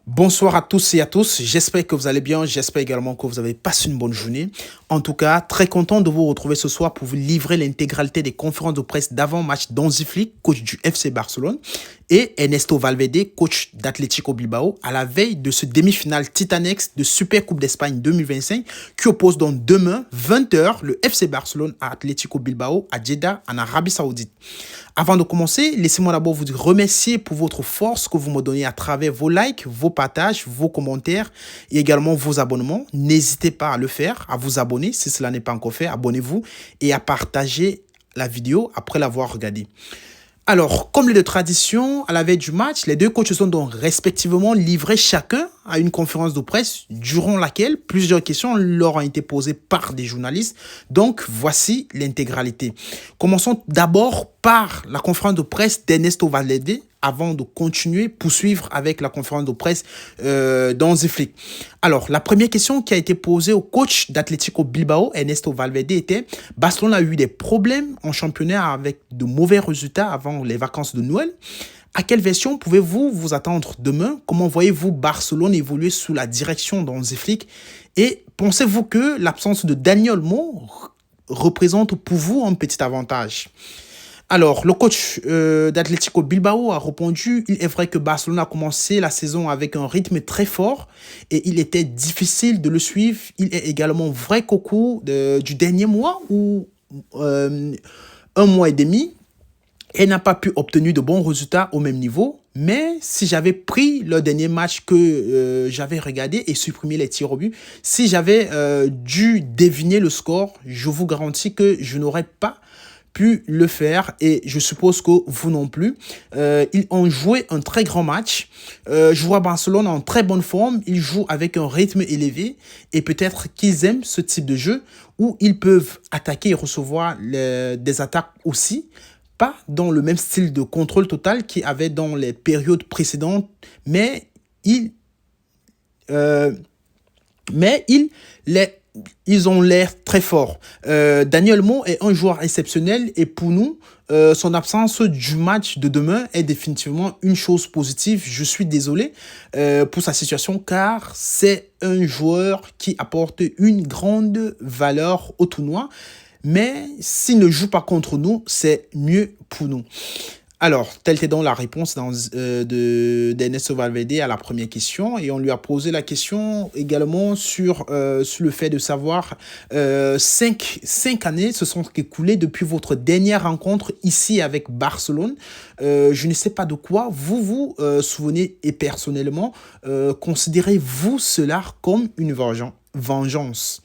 Bonsoir à tous et à tous, j'espère que vous allez bien, j'espère également que vous avez passé une bonne journée. En tout cas, très content de vous retrouver ce soir pour vous livrer l'intégralité des conférences de presse d'avant-match d'Hansi Flick, coach du FC Barcelone, et Ernesto Valverde, coach d'Atlético Bilbao, à la veille de ce demi-finale titanesque de Super Coupe d'Espagne 2025 qui oppose donc demain, 20h, le FC Barcelone à Atlético Bilbao à Jeddah, en Arabie Saoudite. Avant de commencer, laissez-moi d'abord vous remercier pour votre force que vous me donnez à travers vos likes, vos partages, vos commentaires et également vos abonnements. N'hésitez pas à le faire, à vous abonner si cela n'est pas encore fait. Abonnez-vous et à partager la vidéo après l'avoir regardée. Alors, comme de tradition, à la veille du match, les deux coachs sont donc respectivement livrés chacun à une conférence de presse durant laquelle plusieurs questions leur ont été posées par des journalistes. Donc, voici l'intégralité. Commençons d'abord par la conférence de presse d'Ernesto Valverde avant de continuer, poursuivre avec la conférence de presse d'Hansi Flick. Alors, la première question qui a été posée au coach d'Atlético Bilbao, Ernesto Valverde, était « Barcelone a eu des problèmes en championnat avec de mauvais résultats avant les vacances de Noël. À quelle version pouvez-vous vous attendre demain? Comment voyez-vous Barcelone évoluer sous la direction d'Hansi Flick? Et pensez-vous que l'absence de Dani Olmo représente pour vous un petit avantage ?» Alors, le coach d'Atlético Bilbao a répondu « Il est vrai que Barcelone a commencé la saison avec un rythme très fort et il était difficile de le suivre. Il est également vrai qu'au cours du dernier mois ou un mois et demi, elle n'a pas pu obtenir de bons résultats au même niveau. Mais si j'avais pris le dernier match que j'avais regardé et supprimé les tirs au but, si j'avais dû deviner le score, je vous garantis que je n'aurais pas pu le faire et je suppose que vous non plus. Ils ont joué un très grand match. Je vois Barcelone en très bonne forme. Ils jouent avec un rythme élevé et peut-être qu'ils aiment ce type de jeu où ils peuvent attaquer et recevoir des attaques aussi. Pas dans le même style de contrôle total qu'il y avait dans les périodes précédentes, mais euh, ils ont l'air très forts. Dani Olmo est un joueur exceptionnel et pour nous, son absence du match de demain est définitivement une chose positive. Je suis désolé pour sa situation car c'est un joueur qui apporte une grande valeur au tournoi. Mais s'il ne joue pas contre nous, c'est mieux pour nous. Alors, telle était donc la réponse d'Ernesto Valverde à la première question. Et on lui a posé la question également sur le fait de savoir 5 années se sont écoulées depuis votre dernière rencontre ici avec Barcelone. Je ne sais pas de quoi vous vous souvenez et personnellement, considérez-vous cela comme une vengeance?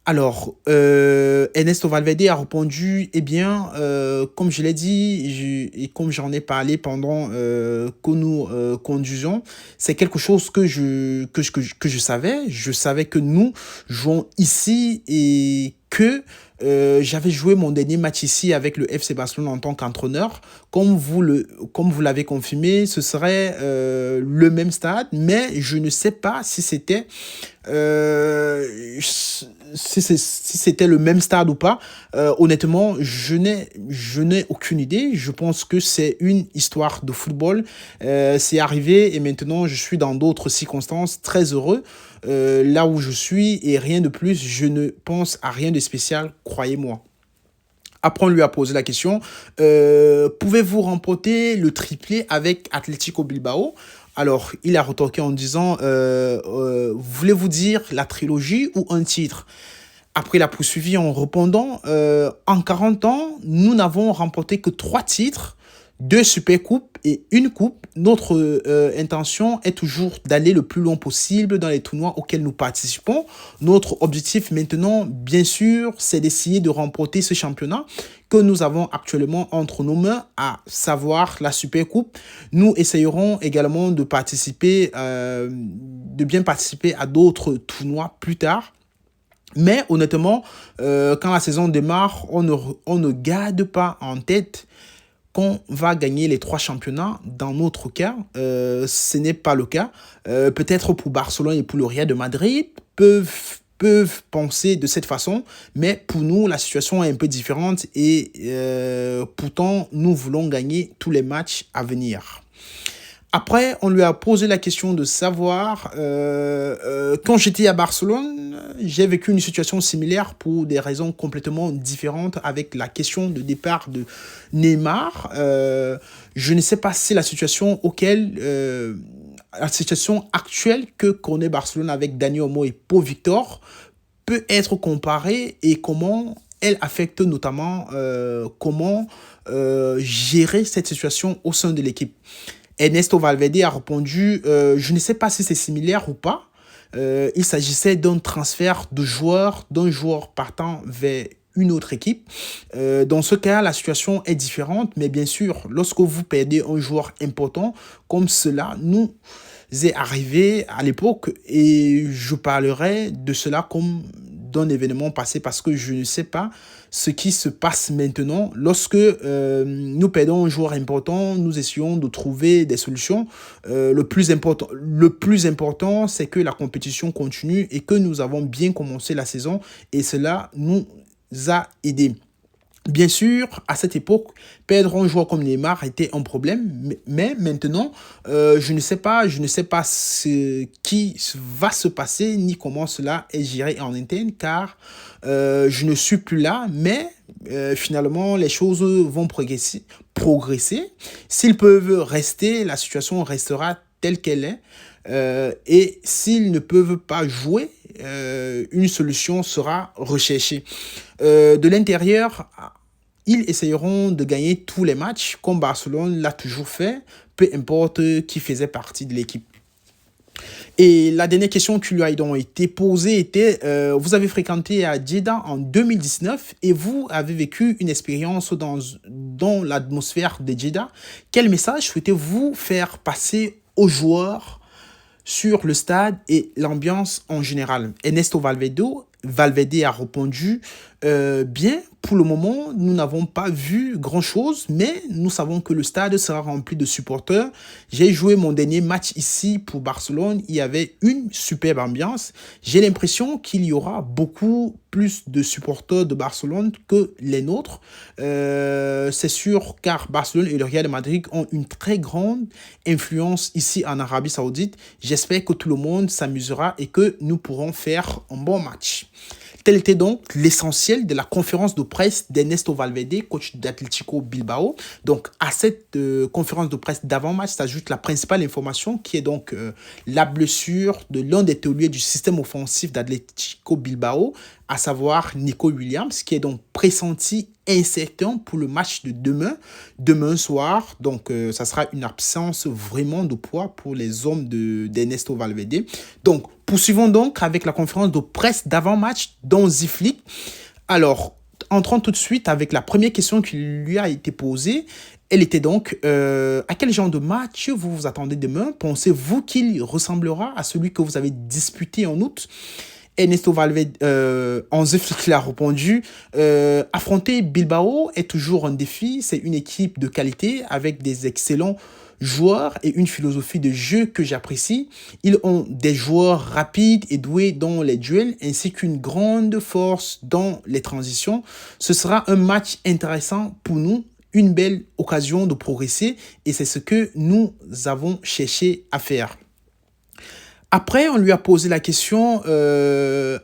Alors, Ernesto Valverde a répondu, eh bien, comme je l'ai dit et comme j'en ai parlé pendant que nous conduisions, c'est quelque chose que je savais. Je savais que nous jouons ici et que j'avais joué mon dernier match ici avec le FC Barcelone en tant qu'entraîneur. Comme vous l'avez confirmé, ce serait le même stade, mais je ne sais pas si c'était si c'était le même stade ou pas. Honnêtement, je n'ai aucune idée. Je pense que c'est une histoire de football. C'est arrivé et maintenant je suis dans d'autres circonstances très heureux là où je suis et rien de plus. Je ne pense à rien de spécial, croyez-moi. Après, on lui a posé la question, pouvez-vous remporter le triplé avec Atlético Bilbao? Alors, il a retorqué en disant, voulez-vous dire la trilogie ou un titre? Après, il a poursuivi en répondant, en 40 ans, nous n'avons remporté que 3 titres, 2 supercoupes et une coupe. Notre intention est toujours d'aller le plus loin possible dans les tournois auxquels nous participons. Notre objectif maintenant, bien sûr, c'est d'essayer de remporter ce championnat que nous avons actuellement entre nos mains, à savoir la Supercoupe. Nous essayerons également de bien participer à d'autres tournois plus tard. Mais honnêtement, quand la saison démarre, on ne garde pas en tête qu'on va gagner les 3 championnats. Dans notre cas, ce n'est pas le cas. Peut-être pour Barcelone et pour le Real de Madrid peuvent penser de cette façon, mais pour nous, la situation est un peu différente et pourtant, nous voulons gagner tous les matchs à venir. Après, on lui a posé la question de savoir, quand j'étais à Barcelone, j'ai vécu une situation similaire pour des raisons complètement différentes avec la question de départ de Neymar. Je ne sais pas si la situation actuelle que connaît Barcelone avec Dani Olmo et Pau Victor peut être comparée et comment elle affecte notamment comment gérer cette situation au sein de l'équipe. Ernesto Valverde a répondu je ne sais pas si c'est similaire ou pas. Il s'agissait d'un transfert d'un joueur partant vers une autre équipe. Dans ce cas, la situation est différente, mais bien sûr, lorsque vous perdez un joueur important, comme cela nous est arrivé à l'époque, et je parlerai de cela comme d'un événement passé parce que je ne sais pas ce qui se passe maintenant. Lorsque nous perdons un joueur important, nous essayons de trouver des solutions. Le plus important, c'est que la compétition continue et que nous avons bien commencé la saison et cela nous a aidés. Bien sûr, à cette époque, perdre un joueur comme Neymar était un problème, mais maintenant, je ne sais pas ce qui va se passer ni comment cela est géré en interne, car je ne suis plus là, mais finalement, les choses vont progresser. S'ils peuvent rester, la situation restera telle qu'elle est. Et s'ils ne peuvent pas jouer, une solution sera recherchée. De l'intérieur, ils essayeront de gagner tous les matchs comme Barcelone l'a toujours fait, peu importe qui faisait partie de l'équipe. Et la dernière question qui lui a donc été posée était vous avez fréquenté à Jeddah en 2019 et vous avez vécu une expérience dans l'atmosphère de Jeddah. Quel message souhaitez-vous faire passer aux joueurs sur le stade et l'ambiance en général? Ernesto Valverde a répondu bien, pour le moment, nous n'avons pas vu grand-chose, mais nous savons que le stade sera rempli de supporters. J'ai joué mon dernier match ici pour Barcelone. Il y avait une superbe ambiance. J'ai l'impression qu'il y aura beaucoup plus de supporters de Barcelone que les nôtres. C'est sûr, car Barcelone et le Real Madrid ont une très grande influence ici en Arabie Saoudite. J'espère que tout le monde s'amusera et que nous pourrons faire un bon match. Tel était donc l'essentiel de la conférence de presse d'Ernesto Valverde, coach d'Atlético Bilbao. Donc, à cette conférence de presse d'avant-match s'ajoute la principale information qui est donc la blessure de l'un des tauliers du système offensif d'Atlético Bilbao, à savoir Nico Williams, qui est donc pressenti incertain pour le match de demain soir. Donc, ça sera une absence vraiment de poids pour les hommes d'Ernesto Valverde. Donc, poursuivons donc avec la conférence de presse d'avant-match d'Hansi Flick. Alors, entrons tout de suite avec la première question qui lui a été posée. Elle était donc, à quel genre de match vous vous attendez demain? Pensez-vous qu'il ressemblera à celui que vous avez disputé en août? Ernesto Valverde, Hansi Flick a répondu affronter Bilbao est toujours un défi. C'est une équipe de qualité avec des excellents joueurs et une philosophie de jeu que j'apprécie. Ils ont des joueurs rapides et doués dans les duels ainsi qu'une grande force dans les transitions. Ce sera un match intéressant pour nous, une belle occasion de progresser et c'est ce que nous avons cherché à faire. Après, on lui a posé la question,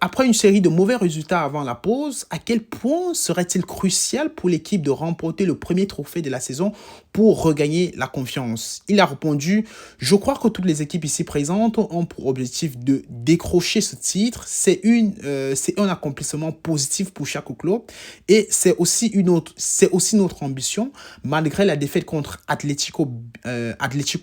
après une série de mauvais résultats avant la pause, à quel point serait-il crucial pour l'équipe de remporter le premier trophée de la saison pour regagner la confiance? Il a répondu, je crois que toutes les équipes ici présentes ont pour objectif de décrocher ce titre. C'est un accomplissement positif pour chaque club et c'est aussi notre ambition. Malgré la défaite contre Atlético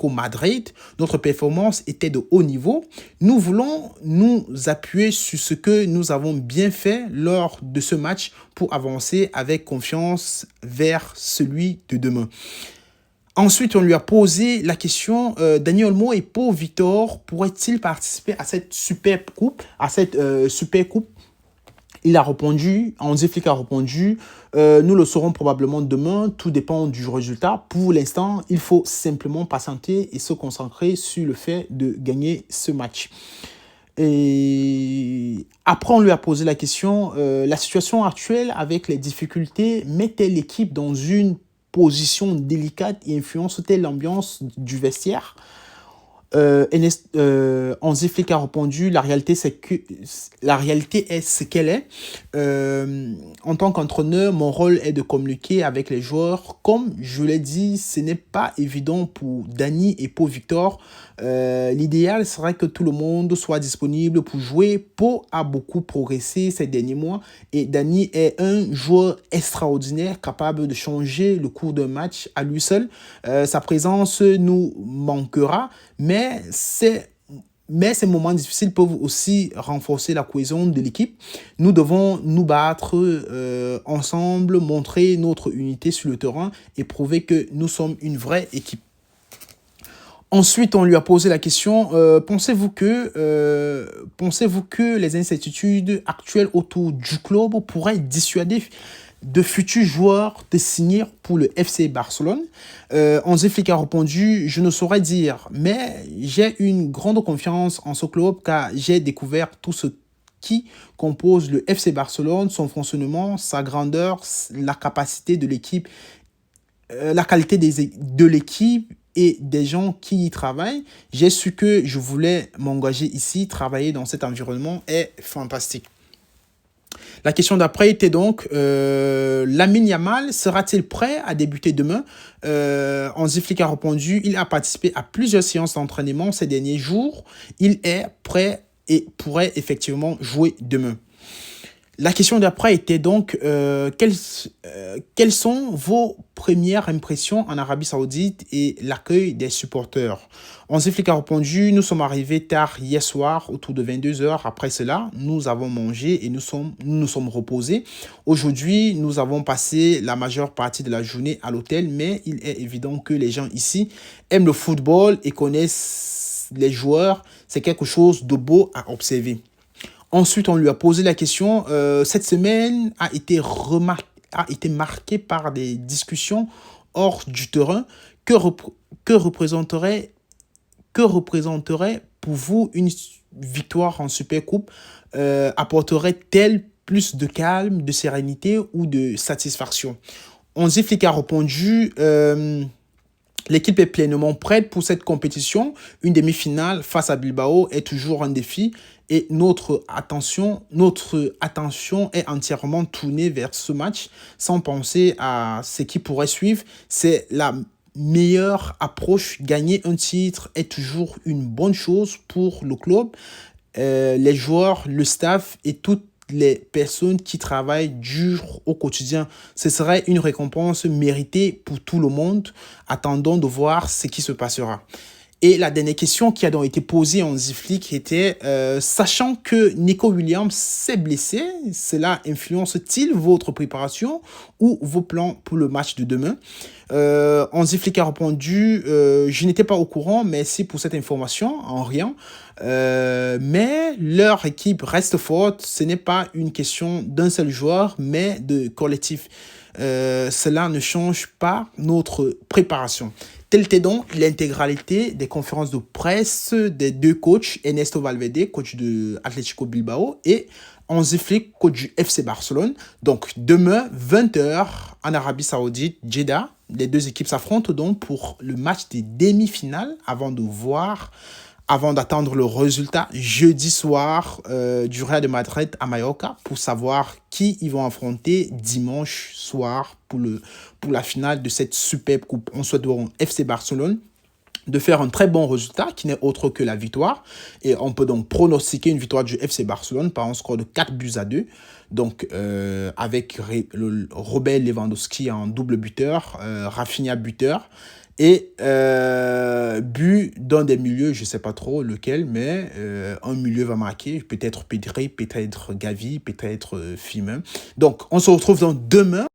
Madrid, notre performance était de haut niveau. Nous voulons nous appuyer sur ce que nous avons bien fait lors de ce match pour avancer avec confiance vers celui de demain. Ensuite, on lui a posé la question, Dani Olmo et Pau Victor pourraient-ils participer à cette super coupe, Il a répondu, Hansi Flick a répondu, nous le saurons probablement demain, tout dépend du résultat. Pour l'instant, il faut simplement patienter et se concentrer sur le fait de gagner ce match. Et après, on lui a posé la question, la situation actuelle avec les difficultés met-elle l'équipe dans une position délicate et influence-t-elle l'ambiance du vestiaire? Hansi Flick a répondu, la réalité est ce qu'elle est. En tant qu'entraîneur, mon rôle est de communiquer avec les joueurs. Comme je l'ai dit, ce n'est pas évident pour Dani et pour Victor. L'idéal serait que tout le monde soit disponible pour jouer. Pau a beaucoup progressé ces derniers mois et Dani est un joueur extraordinaire capable de changer le cours d'un match à lui seul. Sa présence nous manquera, mais ces moments difficiles peuvent aussi renforcer la cohésion de l'équipe. Nous devons nous battre ensemble, montrer notre unité sur le terrain et prouver que nous sommes une vraie équipe. Ensuite, on lui a posé la question, pensez-vous que les incertitudes actuelles autour du club pourraient dissuader de futurs joueurs de signer pour le FC Barcelone? Hansi Flick a répondu, je ne saurais dire, mais j'ai une grande confiance en ce club car j'ai découvert tout ce qui compose le FC Barcelone, son fonctionnement, sa grandeur, la capacité de l'équipe, la qualité de l'équipe et des gens qui y travaillent. J'ai su que je voulais m'engager ici, travailler dans cet environnement est fantastique. La question d'après était donc, Lamine Yamal sera-t-il prêt à débuter demain? Hansi Flick a répondu, il a participé à plusieurs séances d'entraînement ces derniers jours. Il est prêt et pourrait effectivement jouer demain. La question d'après était donc, quelles sont vos premières impressions en Arabie Saoudite et l'accueil des supporters? Hansi Flick a répondu, nous sommes arrivés tard hier soir, autour de 22 heures. Après cela, nous avons mangé et nous nous sommes reposés. Aujourd'hui, nous avons passé la majeure partie de la journée à l'hôtel, mais il est évident que les gens ici aiment le football et connaissent les joueurs. C'est quelque chose de beau à observer. Ensuite, on lui a posé la question, cette semaine a été marquée par des discussions hors du terrain. Que représenterait pour vous une victoire en Supercoupe? Apporterait-elle plus de calme, de sérénité ou de satisfaction? Hansi Flick a répondu, l'équipe est pleinement prête pour cette compétition. Une demi-finale face à Bilbao est toujours un défi et notre attention est entièrement tournée vers ce match sans penser à ce qui pourrait suivre. C'est la meilleure approche. Gagner un titre est toujours une bonne chose pour le club, les joueurs, le staff et toutes les personnes qui travaillent dur au quotidien. Ce serait une récompense méritée pour tout le monde. Attendons de voir ce qui se passera. Et la dernière question qui a donc été posée en Hansi Flick était, sachant que Nico Williams s'est blessé, cela influence-t-il votre préparation ou vos plans pour le match de demain? Hansi Flick a répondu, je n'étais pas au courant, merci pour cette information, en rien. Mais leur équipe reste forte, ce n'est pas une question d'un seul joueur, mais de collectif. Cela ne change pas notre préparation. Telle était donc l'intégralité des conférences de presse des deux coachs, Ernesto Valverde, coach de Atlético Bilbao, et Hansi Flick, coach du FC Barcelone. Donc demain, 20h, en Arabie Saoudite, Jeddah, les deux équipes s'affrontent donc pour le match des demi-finales avant d'attendre le résultat jeudi soir du Real de Madrid à Mallorca pour savoir qui ils vont affronter dimanche soir pour la finale de cette superbe coupe. On souhaite au FC Barcelone de faire un très bon résultat qui n'est autre que la victoire. Et on peut donc pronostiquer une victoire du FC Barcelone par un score de 4-2. Donc avec Robert Lewandowski en double buteur, Rafinha buteur. Et but d'un des milieux, je ne sais pas trop lequel, mais un milieu va marquer, peut-être Pedri, peut-être Gavi, peut-être Fimin. Donc, on se retrouve donc demain.